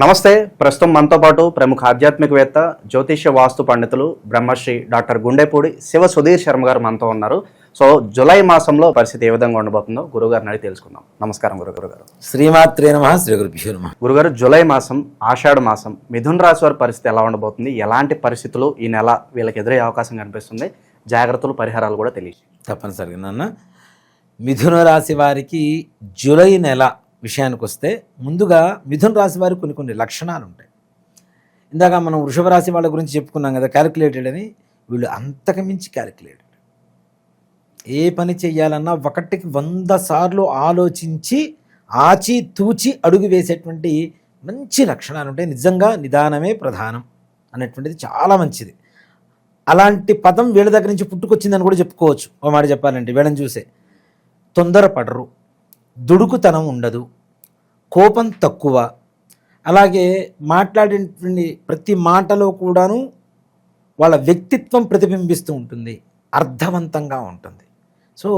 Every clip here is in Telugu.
నమస్తే. ప్రస్తుతం మనతో పాటు ప్రముఖ ఆధ్యాత్మికవేత్త, జ్యోతిష్య వాస్తు పండితులు బ్రహ్మశ్రీ డాక్టర్ గుండెపూడి శివ సుధీర్ శర్మ గారు మనతో ఉన్నారు. సో జూలై మాసంలో పరిస్థితి ఏ విధంగా ఉండబోతుందో గురుగారిని అడిగి తెలుసుకుందాం. నమస్కారం గురుగారు. శ్రీమాత్రే నమః. శ్రీ గురుభ్యో నమః. గురుగారు, జూలై మాసం, ఆషాఢ మాసం, మిథున రాశి వారి పరిస్థితి ఎలా ఉండబోతుంది? ఎలాంటి పరిస్థితులు ఈ నెల వీళ్ళకి ఎదురయ్యే అవకాశం కనిపిస్తుంది? జాగ్రత్తలు, పరిహారాలు కూడా తెలియదు. తప్పనిసరిగా నాన్న, మిథున రాశి వారికి జూలై నెల విషయానికి వస్తే ముందుగా మిథున రాశి వారికి కొన్ని లక్షణాలు ఉంటాయి. ఇందాక మనం వృషభ రాశి వాళ్ళ గురించి చెప్పుకున్నాం కదా, క్యాలిక్యులేటెడ్ అని. వీళ్ళు అంతకు మించి క్యాలిక్యులేటెడ్. ఏ పని చెయ్యాలన్నా 1కి 100 సార్లు ఆలోచించి ఆచి తూచి అడుగు వేసేటువంటి మంచి లక్షణాలు ఉంటాయి. నిజంగా నిదానమే ప్రధానం అనేటువంటిది చాలా మంచిది. అలాంటి పదం వీళ్ళ దగ్గర నుంచి పుట్టుకొచ్చిందని కూడా చెప్పుకోవచ్చు. ఓ మాట చెప్పాలంటే వీళ్ళని చూసే తొందరపడరు, దుడుకుతనం ఉండదు, కోపం తక్కువ, అలాగే మాట్లాడేటువంటి ప్రతి మాటలో కూడాను వాళ్ళ వ్యక్తిత్వం ప్రతిబింబిస్తూ ఉంటుంది, అర్థవంతంగా ఉంటుంది. సో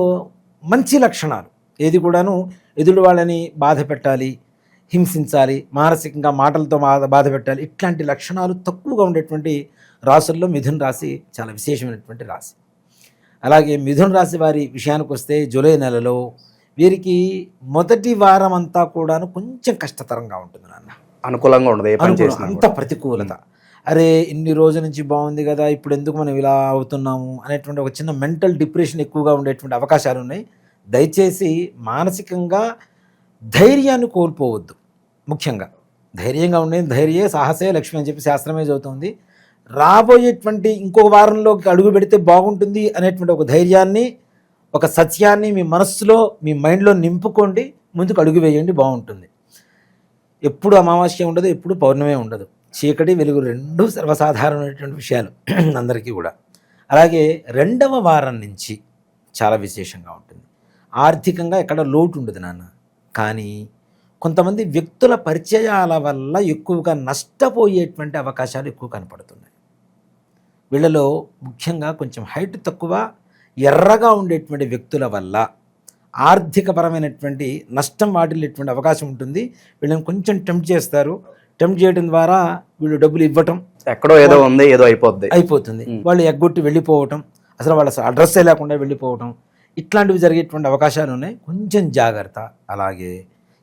మంచి లక్షణాలు. ఏది కూడాను ఎదుటి వాళ్ళని బాధ పెట్టాలి, హింసించాలి, మానసికంగా మాటలతో బాధ పెట్టాలి, ఇట్లాంటి లక్షణాలు తక్కువగా ఉండేటువంటి రాసుల్లో మిథున రాశి చాలా విశేషమైనటువంటి రాశి. అలాగే మిథున రాశి వారి విషయానికి వస్తే జూలై నెలలో వీరికి మొదటి వారం అంతా కూడాను కొంచెం కష్టతరంగా ఉంటుంది నాన్న. అనుకూలంగా ఉండదు, ఏ పని చేసినా అంత ప్రతికూలత. అరే ఇన్ని రోజుల నుంచి బాగుంది కదా, ఇప్పుడు ఎందుకు మనం ఇలా అవుతున్నాము అనేటువంటి ఒక చిన్న మెంటల్ డిప్రెషన్ ఎక్కువగా ఉండేటువంటి అవకాశాలు ఉన్నాయి. దయచేసి మానసికంగా ధైర్యాన్ని కోల్పోవద్దు. ముఖ్యంగా ధైర్యంగా ఉండేది ధైర్యే సాహసే లక్ష్మి అని చెప్పి శాస్త్రమే చదువుతుంది. రాబోయేటువంటి ఇంకో వారంలోకి అడుగు పెడితే బాగుంటుంది అనేటువంటి ఒక ధైర్యాన్ని, ఒక సత్యాన్ని మీ మనస్సులో, మీ మైండ్లో నింపుకోండి. ముందుకు అడుగు వేయండి, బాగుంటుంది. ఎప్పుడు అమావాస్య ఉండదు, ఎప్పుడు పౌర్ణమే ఉండదు. చీకటి వెలుగు రెండు సర్వసాధారణమైనటువంటి విషయాలు అందరికీ కూడా. అలాగే 2వ వారం నుంచి చాలా విశేషంగా ఉంటుంది. ఆర్థికంగా ఎక్కడ లోటు ఉండదు నాన్న. కానీ కొంతమంది వ్యక్తుల పరిచయాల వల్ల ఎక్కువగా నష్టపోయేటువంటి అవకాశాలు ఎక్కువ కనపడుతున్నాయి. వీళ్ళలో ముఖ్యంగా కొంచెం హైట్ తక్కువ, ఎర్రగా ఉండేటువంటి వ్యక్తుల వల్ల ఆర్థికపరమైనటువంటి నష్టం వాటిల్లేటువంటి అవకాశం ఉంటుంది. వీళ్ళని కొంచెం టెంప్ట్ చేస్తారు. టెంప్ట్ చేయడం ద్వారా వీళ్ళు డబ్బులు ఇవ్వటం, ఎక్కడో ఏదో ఉంది, ఏదో అయిపోతుంది. వాళ్ళు ఎగ్గొట్టి వెళ్ళిపోవటం, అసలు వాళ్ళ అడ్రస్సే లేకుండా వెళ్ళిపోవటం, ఇట్లాంటివి జరిగేటువంటి అవకాశాలు ఉన్నాయి. కొంచెం జాగ్రత్త. అలాగే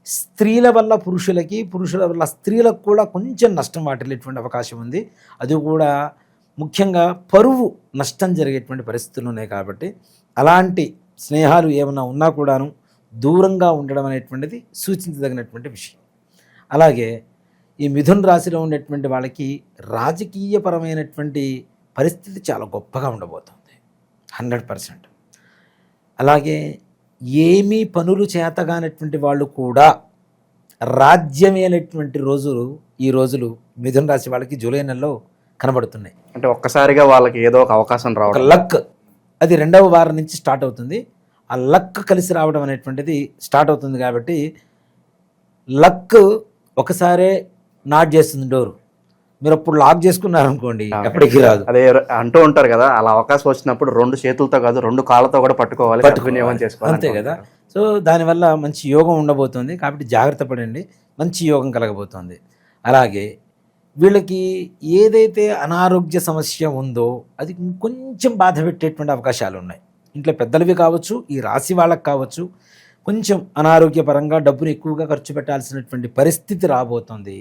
స్త్రీల వల్ల పురుషులకి, పురుషుల వల్ల స్త్రీలకు కూడా కొంచెం నష్టం వాటిల్లేటువంటి అవకాశం ఉంది. అది కూడా ముఖ్యంగా పరువు నష్టం జరిగేటువంటి పరిస్థితులు ఉన్నాయి. కాబట్టి అలాంటి స్నేహాలు ఏమైనా ఉన్నా కూడాను దూరంగా ఉండడం అనేటువంటిది సూచించదగినటువంటి విషయం. అలాగే ఈ మిథున రాశిలో ఉండేటువంటి వాళ్ళకి రాజకీయపరమైనటువంటి పరిస్థితి చాలా గొప్పగా ఉండబోతుంది, 100%. అలాగే ఏమీ పనులు చేతగానటువంటి వాళ్ళు కూడా రాజ్యమేనటువంటి రోజులు ఈ రోజులు మిథున రాశి వాళ్ళకి జూలై నెలలో కనబడుతున్నాయి. అంటే ఒక్కసారిగా వాళ్ళకి ఏదో ఒక అవకాశం రావడం, ఒక లక్, అది 2వ వారం నుంచి స్టార్ట్ అవుతుంది. ఆ లక్ కలిసి రావడం అనేటువంటిది స్టార్ట్ అవుతుంది. కాబట్టి లక్ ఒకసారే నాట్ చేస్తుంది డోరు. మీరు అప్పుడు లాక్ చేసుకున్నారనుకోండి, ఎప్పటికీ రాదు. అదే అంటూ ఉంటారు కదా, అలా అవకాశం వచ్చినప్పుడు 2 చేతులతో కాదు 2 కాళ్ళతో కూడా పట్టుకోవాలి, చేసుకోవాలి, అంతే కదా. సో దానివల్ల మంచి యోగం ఉండబోతుంది. కాబట్టి జాగ్రత్త పడండి, మంచి యోగం కలగబోతుంది. అలాగే వీళ్ళకి ఏదైతే అనారోగ్య సమస్య ఉందో అది కొంచెం బాధ పెట్టేటువంటి అవకాశాలు ఉన్నాయి. ఇంట్లో పెద్దలవి కావచ్చు, ఈ రాశి వాళ్ళకి కావచ్చు, కొంచెం అనారోగ్యపరంగా డబ్బును ఎక్కువగా ఖర్చు పెట్టాల్సినటువంటి పరిస్థితి రాబోతుంది.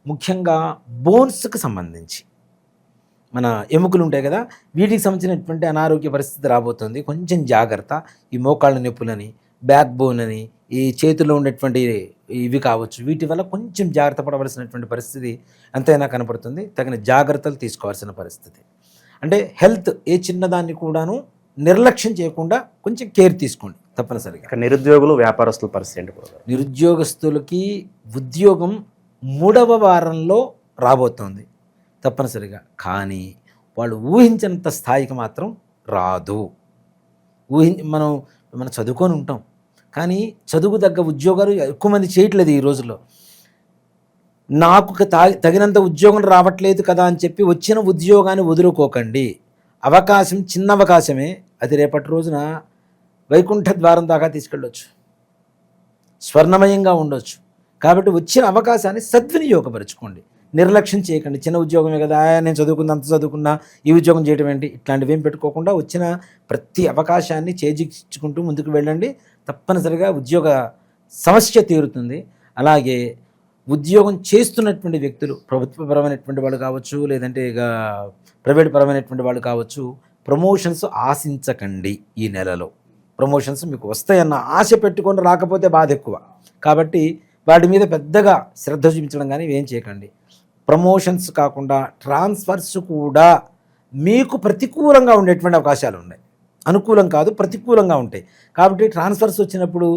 ముఖ్యంగా బోన్స్కి సంబంధించి మన ఎముకలు ఉంటాయి కదా, వీటికి సంబంధించినటువంటి అనారోగ్య పరిస్థితి రాబోతుంది. కొంచెం జాగ్రత్త. ఈ మోకాళ్ళ నొప్పులని, బ్యాక్ బోన్ అని, ఈ చేతిలో ఉండేటువంటి ఇవి కావచ్చు, వీటి వల్ల కొంచెం జాగ్రత్త పడవలసినటువంటి పరిస్థితి ఎంతైనా కనపడుతుంది. తగిన జాగ్రత్తలు తీసుకోవాల్సిన పరిస్థితి. అంటే హెల్త్ ఏ చిన్నదాన్ని కూడాను నిర్లక్ష్యం చేయకుండా కొంచెం కేర్ తీసుకోండి తప్పనిసరిగా. నిరుద్యోగులు, వ్యాపారస్తుల పరిస్థితి? నిరుద్యోగస్తులకి ఉద్యోగం 3వ వారంలో రాబోతోంది తప్పనిసరిగా. కానీ వాళ్ళు ఊహించినంత స్థాయికి మాత్రం రాదు. మనం చదువుకొని ఉంటాం, కానీ చదువు తగ్గ ఉద్యోగాలు ఎక్కువ మంది చేయట్లేదు ఈ రోజుల్లో. నాకు తగినంత ఉద్యోగం రావట్లేదు కదా అని చెప్పి వచ్చిన ఉద్యోగాన్ని వదులుకోకండి. అవకాశం చిన్న అవకాశమే, అది రేపటి రోజున వైకుంఠ ద్వారం దాకా తీసుకెళ్ళొచ్చు, స్వర్ణమయంగా ఉండొచ్చు. కాబట్టి వచ్చిన అవకాశాన్ని సద్వినియోగపరచుకోండి, నిర్లక్ష్యం చేయకండి. చిన్న ఉద్యోగమే కదా, నేను చదువుకున్నా అంత చదువుకున్నా ఈ ఉద్యోగం చేయడం ఏంటి, ఇట్లాంటివి ఏం పెట్టుకోకుండా వచ్చిన ప్రతి అవకాశాన్ని చేజిక్కుంటూ ముందుకు వెళ్ళండి. తప్పనిసరిగా ఉద్యోగ సమస్య తీరుతుంది. అలాగే ఉద్యోగం చేస్తున్నటువంటి వ్యక్తులు, ప్రభుత్వపరమైనటువంటి వాళ్ళు కావచ్చు, లేదంటే ఇక ప్రైవేట్ పరమైనటువంటి వాళ్ళు కావచ్చు, ప్రమోషన్స్ ఆశించకండి. ఈ నెలలో ప్రమోషన్స్ మీకు వస్తాయన్న ఆశ పెట్టుకొని రాకపోతే బాధ ఎక్కువ. కాబట్టి వాటి మీద పెద్దగా శ్రద్ధ చూపించడం కానీ ఏం చేయకండి. ప్రమోషన్స్ కాకుండా ట్రాన్స్ఫర్స్ కూడా మీకు ప్రతికూలంగా ఉండేటువంటి అవకాశాలు ఉన్నాయి. అనుకూలం కాదు, ప్రతికూలంగా ఉంటాయి. కాబట్టి ట్రాన్స్ఫర్స్ వచ్చినప్పుడు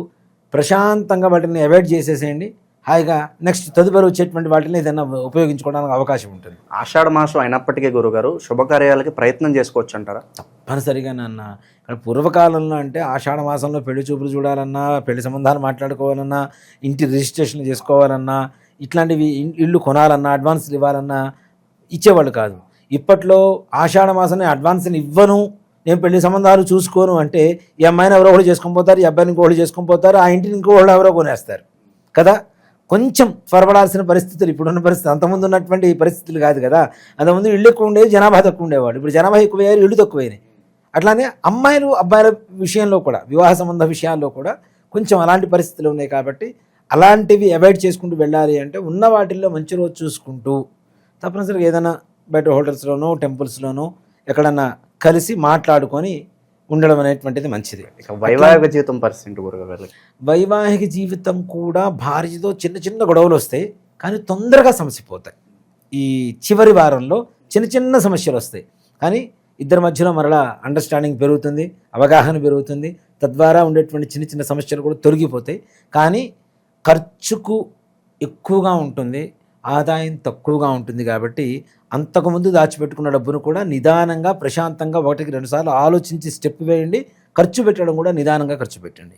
ప్రశాంతంగా వాటిని అవాయిడ్ చేసేసేయండి. హాయిగా నెక్స్ట్ తదుపరి వచ్చేటువంటి వాటిని ఏదైనా ఉపయోగించుకోవడానికి అవకాశం ఉంటుంది. ఆషాఢ మాసం అయినప్పటికీ గురుగారు శుభకార్యాలకి ప్రయత్నం చేసుకోవచ్చు అంటారా? తప్పనిసరిగా నాన్న. ఇక్కడ పూర్వకాలంలో అంటే ఆషాఢ మాసంలో పెళ్లి చూపులు చూడాలన్నా, పెళ్లి సంబంధాలు మాట్లాడుకోవాలన్నా, ఇంటి రిజిస్ట్రేషన్ చేసుకోవాలన్నా, ఇట్లాంటివి ఇల్లు కొనాలన్నా, అడ్వాన్స్లు ఇవ్వాలన్నా ఇచ్చేవాళ్ళు కాదు. ఇప్పట్లో ఆషాఢ మాసాన్ని అడ్వాన్స్ని ఇవ్వను, నేను పెళ్లి సంబంధాలు చూసుకోను అంటే ఈ అమ్మాయిని ఎవరో ఒకటి చేసుకొని పోతారు, ఈ అబ్బాయిని ఇంకోళ్ళు చేసుకొని పోతారు, ఆ ఇంటిని ఇంకోళ్ళు ఎవరో కొనేస్తారు కదా. కొంచెం త్వరపడాల్సిన పరిస్థితులు ఇప్పుడున్న పరిస్థితి, అంతకుముందు ఉన్నటువంటి పరిస్థితులు కాదు కదా. అంతకుముందు ఇళ్ళు ఎక్కువ ఉండేది, జనాభా తక్కువ ఉండేవాడు. ఇప్పుడు జనాభా ఎక్కువయ్యారు, ఇళ్ళు తక్కువైనాయి. అట్లానే అమ్మాయిలు అబ్బాయిల విషయంలో కూడా, వివాహ సంబంధ విషయాల్లో కూడా కొంచెం అలాంటి పరిస్థితులు ఉన్నాయి. కాబట్టి అలాంటివి అవాయిడ్ చేసుకుంటూ వెళ్ళాలి అంటే ఉన్న వాటిల్లో మంచి రోజు చూసుకుంటూ తప్పనిసరిగా ఏదైనా బయట హోటల్స్లోనో టెంపుల్స్లోనో ఎక్కడన్నా కలిసి మాట్లాడుకొని ఉండడం అనేటువంటిది మంచిది. వైవాహిక జీవితం పరిస్థితి గురుగారు, వైవాహిక జీవితం కూడా భార్యతో చిన్న చిన్న గొడవలు వస్తాయి, కానీ తొందరగా సమసిపోతాయి. ఈ చివరి వారంలో చిన్న చిన్న సమస్యలు వస్తాయి, కానీ ఇద్దరి మధ్యలో మరలా అండర్స్టాండింగ్ పెరుగుతుంది, అవగాహన పెరుగుతుంది. తద్వారా ఉండేటువంటి చిన్న చిన్న సమస్యలు కూడా తొలగిపోతాయి. కానీ ఖర్చుకు ఎక్కువగా ఉంటుంది, ఆదాయం తక్కువగా ఉంటుంది. కాబట్టి అంతకుముందు దాచిపెట్టుకున్న డబ్బును కూడా నిదానంగా ప్రశాంతంగా 1-2 సార్లు ఆలోచించి స్టెప్ వేయండి. ఖర్చు పెట్టడం కూడా నిదానంగా ఖర్చు పెట్టండి.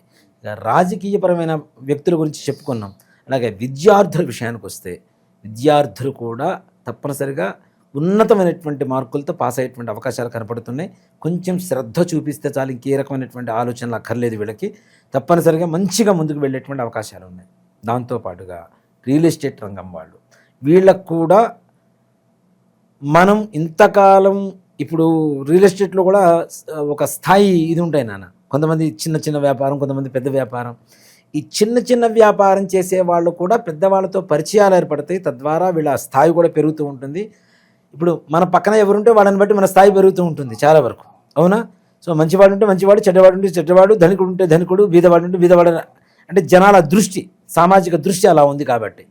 రాజకీయపరమైన వ్యక్తుల గురించి చెప్పుకున్నాం. అలాగే విద్యార్థుల విషయానికి వస్తే విద్యార్థులు కూడా తప్పనిసరిగా ఉన్నతమైనటువంటి మార్కులతో పాస్ అయ్యేటువంటి అవకాశాలు కనపడుతున్నాయి. కొంచెం శ్రద్ధ చూపిస్తే చాలు, ఇంకే రకమైనటువంటి ఆలోచనలు అక్కర్లేదు వీళ్ళకి. తప్పనిసరిగా మంచిగా ముందుకు వెళ్ళేటువంటి అవకాశాలు ఉన్నాయి. దాంతోపాటుగా రియల్ ఎస్టేట్ రంగం వాళ్ళు, వీళ్ళకు కూడా మనం ఇంతకాలం ఇప్పుడు రియల్ ఎస్టేట్లో కూడా ఒక స్థాయి ఇది ఉంటాయి నాన్న. కొంతమంది చిన్న చిన్న వ్యాపారం, కొంతమంది పెద్ద వ్యాపారం. ఈ చిన్న చిన్న వ్యాపారం చేసే వాళ్ళు కూడా పెద్దవాళ్ళతో పరిచయాలు ఏర్పడతాయి. తద్వారా వీళ్ళ స్థాయి కూడా పెరుగుతూ ఉంటుంది. ఇప్పుడు మన పక్కన ఎవరుంటే వాళ్ళని బట్టి మన స్థాయి పెరుగుతూ ఉంటుంది చాలా వరకు, అవునా? సో మంచివాడు ఉంటే మంచివాడు, చెడ్డవాడు ఉంటే చెడ్డవాడు, ధనికుడు ఉంటే ధనికుడు, బీదవాడు ఉంటే బీదవాడు. అంటే జనాల దృష్టి, సామాజిక దృష్టి అలా ఉంది. కాబట్టి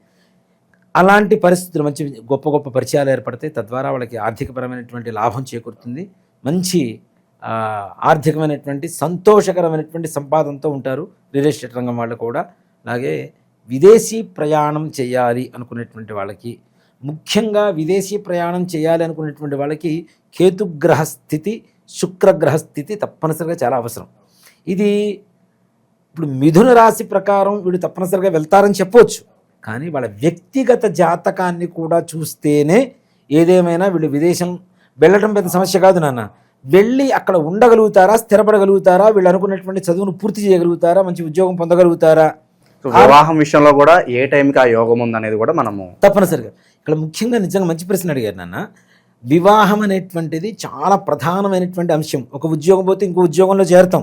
అలాంటి పరిస్థితులు, మంచి గొప్ప గొప్ప పరిచయాలు ఏర్పడతాయి. తద్వారా వాళ్ళకి ఆర్థికపరమైనటువంటి లాభం చేకూరుతుంది. మంచి ఆర్థికమైనటువంటి సంతోషకరమైనటువంటి సంపాదనతో ఉంటారు రియల్ ఎస్టేట్ రంగం వాళ్ళు కూడా. అలాగే విదేశీ ప్రయాణం చేయాలి అనుకునేటువంటి వాళ్ళకి, ముఖ్యంగా విదేశీ ప్రయాణం చేయాలి అనుకునేటువంటి వాళ్ళకి కేతుగ్రహ స్థితి, శుక్రగ్రహ స్థితి తప్పనిసరిగా చాలా అవసరం. ఇది ఇప్పుడు మిథున రాశి ప్రకారం వీడు తప్పనిసరిగా వెళ్తారని చెప్పవచ్చు, కానీ వాళ్ళ వ్యక్తిగత జాతకాన్ని కూడా చూస్తేనే ఏదేమైనా వీళ్ళు విదేశం వెళ్ళడం పెద్ద సమస్య కాదు నాన్న. వెళ్ళి అక్కడ ఉండగలుగుతారా, స్థిరపడగలుగుతారా, వీళ్ళు అనుకున్నటువంటి చదువును పూర్తి చేయగలుగుతారా, మంచి ఉద్యోగం పొందగలుగుతారా, వివాహం విషయంలో కూడా ఏ టైంకి ఆ యోగం ఉందనేది కూడా మనము తప్పనిసరిగా ఇక్కడ ముఖ్యంగా నిజంగా మంచి ప్రశ్న అడిగారు నాన్న. వివాహం అనేటువంటిది చాలా ప్రధానమైనటువంటి అంశం. ఒక ఉద్యోగం పోతే ఇంకో ఉద్యోగంలో చేరతాం,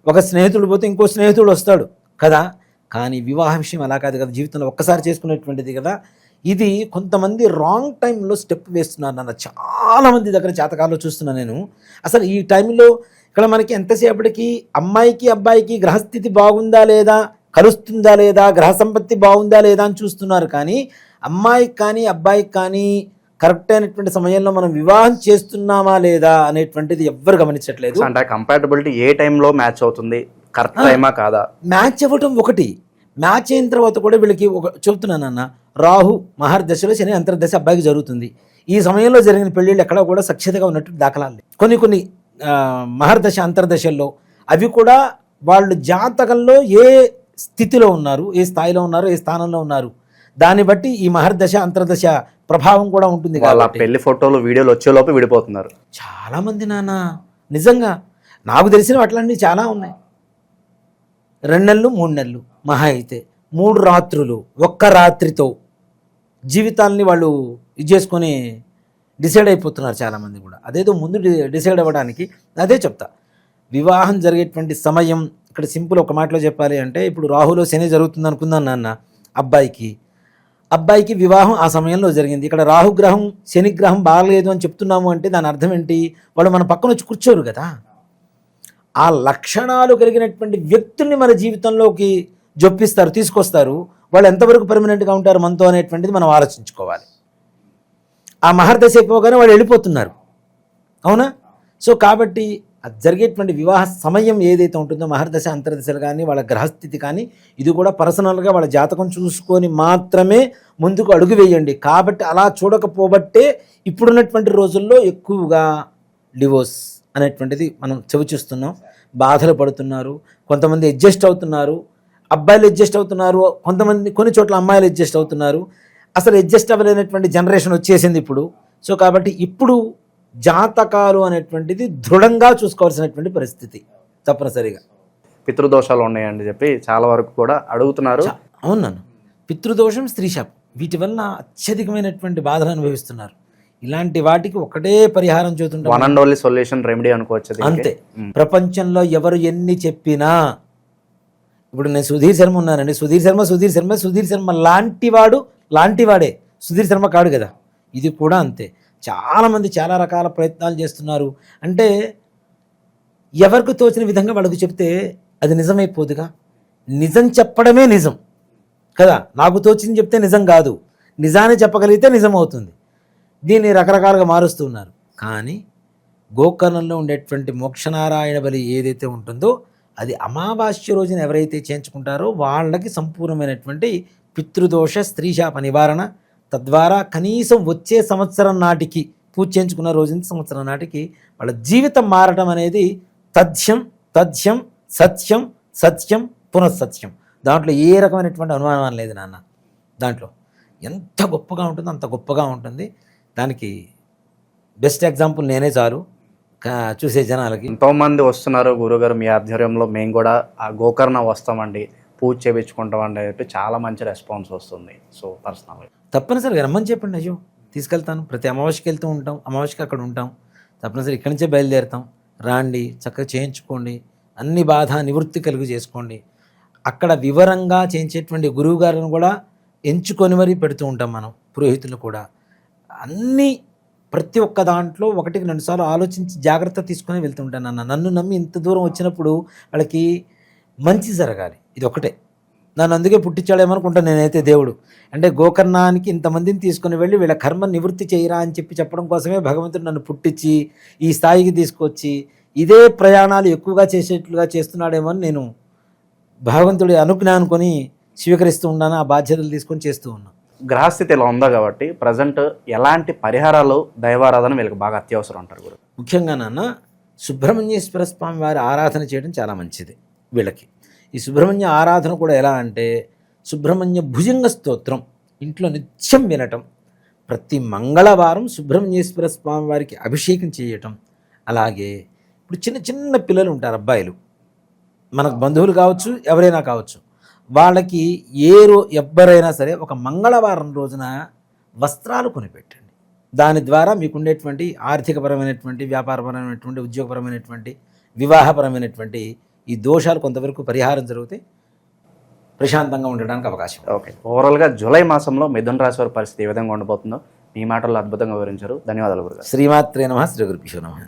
ఒక స్నేహితుడు పోతే ఇంకో స్నేహితుడు వస్తాడు కదా. కానీ వివాహ విషయం అలా కాదు కదా, జీవితంలో ఒక్కసారి చేసుకునేటువంటిది కదా. ఇది కొంతమంది రాంగ్ టైంలో స్టెప్ వేస్తున్నారు నాన్న. చాలామంది దగ్గర జాతకాల్లో చూస్తున్నాను నేను. అసలు ఈ టైంలో ఇక్కడ మనకి ఎంతసేపటికి అమ్మాయికి అబ్బాయికి గ్రహస్థితి బాగుందా లేదా, కలుస్తుందా లేదా, గ్రహ సంపత్తి బాగుందా లేదా అని చూస్తున్నారు. కానీ అమ్మాయికి కానీ అబ్బాయికి కానీ కరెక్ట్ అయినటువంటి సమయంలో మనం వివాహం చేస్తున్నామా లేదా అనేటువంటిది ఎవ్వరు గమనించట్లేదు. అంటే కంపాటబిలిటీ ఏ టైంలో మ్యాచ్ అవుతుంది, కరెక్ట్ టైమా కాదా, మ్యాచ్ అవ్వటం ఒకటి. మ్యాచ్ అయిన తర్వాత కూడా వీళ్ళకి ఒక చెబుతున్నానన్న, రాహు మహర్దశలో శని అంతర్దశ అబ్బాయికి జరుగుతుంది. ఈ సమయంలో జరిగిన పెళ్ళిళ్ళు ఎక్కడా కూడా సఖ్యతగా ఉన్నట్టు దాఖలాలు. కొన్ని మహర్దశ అంతర్దశల్లో అవి కూడా వాళ్ళు జాతకంలో ఏ స్థితిలో ఉన్నారు, ఏ స్థాయిలో ఉన్నారు, ఏ స్థానంలో ఉన్నారు, దాన్ని బట్టి ఈ మహర్దశ అంతర్దశ ప్రభావం కూడా ఉంటుంది. పెళ్లి ఫోటోలు వీడియోలు వచ్చేలోపు విడిపోతున్నారు చాలా మంది నాన్న. నిజంగా నాకు తెలిసిన అట్లాంటివి చాలా ఉన్నాయి. 2 నెలలు 3 నెలలు మహా అయితే 3 రాత్రులు ఒక్క రాత్రితో జీవితాల్ని వాళ్ళు ఇది చేసుకొని డిసైడ్ అయిపోతున్నారు చాలామంది కూడా. అదేదో ముందు డిసైడ్ అవ్వడానికి అదే చెప్తా. వివాహం జరిగేటువంటి సమయం ఇక్కడ సింపుల్ ఒక మాటలో చెప్పాలి అంటే, ఇప్పుడు రాహులో శని జరుగుతుంది అనుకుందాం నాన్న, అబ్బాయికి వివాహం ఆ సమయంలో జరిగింది. ఇక్కడ రాహుగ్రహం శనిగ్రహం బాగలేదు అని చెప్తున్నాము అంటే దాని అర్థం ఏంటి? వాళ్ళు మన పక్కన వచ్చి కూర్చోరు కదా. ఆ లక్షణాలు కలిగినటువంటి వ్యక్తుల్ని మన జీవితంలోకి జొప్పిస్తారు, తీసుకొస్తారు. వాళ్ళు ఎంతవరకు పర్మనెంట్గా ఉంటారు మనతో అనేటువంటిది మనం ఆలోచించుకోవాలి. ఆ మహర్దశ అయిపోగానే వాళ్ళు వెళ్ళిపోతున్నారు, అవునా? సో కాబట్టి అది జరిగేటువంటి వివాహ సమయం ఏదైతే ఉంటుందో మహర్దశ అంతర్దశలు కానీ వాళ్ళ గ్రహస్థితి కానీ ఇది కూడా పర్సనల్గా వాళ్ళ జాతకం చూసుకొని మాత్రమే ముందుకు అడుగు వేయండి. కాబట్టి అలా చూడకపోబట్టే ఇప్పుడున్నటువంటి రోజుల్లో ఎక్కువగా డివోర్స్ అనేటువంటిది మనం చూస్తున్నాం. బాధలు పడుతున్నారు, కొంతమంది అడ్జస్ట్ అవుతున్నారు, అబ్బాయిలు అడ్జస్ట్ అవుతున్నారు, కొన్ని చోట్ల అమ్మాయిలు అడ్జస్ట్ అవుతున్నారు. అసలు అడ్జస్ట్ అవ్వలేనటువంటి జనరేషన్ వచ్చేసింది ఇప్పుడు. సో కాబట్టి ఇప్పుడు జాతకాలు అనేటువంటిది దృఢంగా చూసుకోవాల్సినటువంటి పరిస్థితి తప్పనిసరిగా. పితృదోషాలు ఉన్నాయని చెప్పి చాలా వరకు కూడా అడుగుతున్నారు. అవునన్నా, పితృదోషం, స్త్రీశాపం వీటి వల్ల అత్యధికమైనటువంటి బాధలు అనుభవిస్తున్నారు. ఇలాంటి వాటికి ఒకటే పరిహారం చూస్తుంటాం, one and only solution remedy అనుకోవచ్చు అంతే. ప్రపంచంలో ఎవరు ఎన్ని ఇప్పుడు నేను సుధీర్ శర్మ ఉన్నానండి, సుధీర్ శర్మ లాంటివాడే సుధీర్ శర్మ కాడు కదా. ఇది కూడా అంతే. చాలామంది చాలా రకాల ప్రయత్నాలు చేస్తున్నారు. అంటే ఎవరికి తోచిన విధంగా వాళ్ళకు చెప్తే అది నిజమైపోదుగా. నిజం చెప్పడమే నిజం కదా. నాకు తోచింది చెప్తే నిజం కాదు, నిజాన్ని చెప్పగలిగితే నిజం అవుతుంది. దీన్ని రకరకాలుగా మారుస్తూ ఉన్నారు. కానీ గోకర్ణంలో ఉండేటువంటి మోక్షనారాయణ బలి ఏదైతే ఉంటుందో అది అమావాస్య రోజున ఎవరైతే చేయించుకుంటారో వాళ్ళకి సంపూర్ణమైనటువంటి పితృదోష స్త్రీశాప నివారణ, తద్వారా కనీసం వచ్చే సంవత్సరం నాటికి పూజ చేయించుకున్న రోజు నుంచి సంవత్సరం నాటికి వాళ్ళ జీవితం మారటం అనేది తథ్యం తథ్యం సత్యం సత్యం పునఃసత్యం. దాంట్లో ఏ రకమైనటువంటి అనుమానం లేదు నాన్న. దాంట్లో ఎంత గొప్పగా ఉంటుందో అంత గొప్పగా ఉంటుంది. దానికి బెస్ట్ ఎగ్జాంపుల్ నేనే చాలు చూసే జనాలకి. ఎంతోమంది వస్తున్నారు గురుగారు మీ ఆధ్వర్యంలో, మేము కూడా ఆ గోకర్ణ వస్తామండి, పూజ చేయించుకుంటామండి అని చెప్పి చాలా మంచి రెస్పాన్స్ వస్తుంది. సో పర్సనల్ తప్పనిసరిగా రమ్మని చెప్పండి. అయ్యో తీసుకెళ్తాను, ప్రతి అమావాస్యకి వెళ్తూ ఉంటాం, అమావాస్యకి అక్కడ ఉంటాం, తప్పనిసరి ఇక్కడి నుంచే బయలుదేరుతాం. రాండి, చక్కగా చేయించుకోండి, అన్ని బాధ నివృత్తి కలుగు చేసుకోండి. అక్కడ వివరంగా చేయించేటువంటి గురువు గారిని కూడా ఎంచుకొని మరీ పెడుతూ ఉంటాం మనం, పురోహితులు కూడా. అన్నీ ప్రతి ఒక్క దాంట్లో 1-2 సార్లు ఆలోచించి జాగ్రత్త తీసుకొని వెళ్తుంటాను. నన్ను నమ్మి ఇంత దూరం వచ్చినప్పుడు వాళ్ళకి మంచి జరగాలి, ఇది ఒకటే. నన్ను అందుకే పుట్టించాడేమనుకుంటాను నేనైతే దేవుడు. అంటే గోకర్ణానికి ఇంతమందిని తీసుకుని వెళ్ళి వీళ్ళ కర్మ నివృత్తి చేయరా అని చెప్పడం కోసమే భగవంతుడు నన్ను పుట్టించి ఈ స్థాయికి తీసుకొచ్చి ఇదే ప్రయాణాలు ఎక్కువగా చేసేట్లుగా చేస్తున్నాడేమో అని నేను భగవంతుడి అనుజ్ఞ అనుకొని స్వీకరిస్తూ ఉన్నాను. ఆ బాధ్యతలు తీసుకొని చేస్తూ ఉన్నాను. గ్రహస్థితి ఇలా ఉందా కాబట్టి ప్రజెంట్ ఎలాంటి పరిహారాలు, దైవారాధన వీళ్ళకి బాగా అత్యవసరం అంటారు గురు? ముఖ్యంగా నాన్న సుబ్రహ్మణ్యేశ్వర స్వామి వారి ఆరాధన చేయడం చాలా మంచిది వీళ్ళకి. ఈ సుబ్రహ్మణ్య ఆరాధన కూడా ఎలా అంటే సుబ్రహ్మణ్య భుజంగ స్తోత్రం ఇంట్లో నిత్యం వినటం, ప్రతి మంగళవారం సుబ్రహ్మణ్యేశ్వర స్వామి వారికి అభిషేకం చేయటం. అలాగే ఇప్పుడు చిన్న చిన్న పిల్లలు ఉంటారు, అబ్బాయిలు, మనకు బంధువులు కావచ్చు, ఎవరైనా కావచ్చు, వాళ్ళకి ఎవ్వరైనా సరే ఒక మంగళవారం రోజున వస్త్రాలు కొనిపెట్టండి. దాని ద్వారా మీకు ఉండేటువంటి ఆర్థికపరమైనటువంటి, వ్యాపారపరమైనటువంటి, ఉద్యోగపరమైనటువంటి, వివాహపరమైనటువంటి ఈ దోషాలు కొంతవరకు పరిహారం జరిగితే ప్రశాంతంగా ఉండడానికి అవకాశం. ఓకే, ఓవరాల్గా జూలై మాసంలో మిథున రాశి వారి పరిస్థితి ఏ విధంగా ఉండబోతుందో మీ మాటల్లో అద్భుతంగా వివరించారు. ధన్యవాదాలు గురుగారు. శ్రీమాత్రే నమః. శ్రీ గురుభ్యో నమః.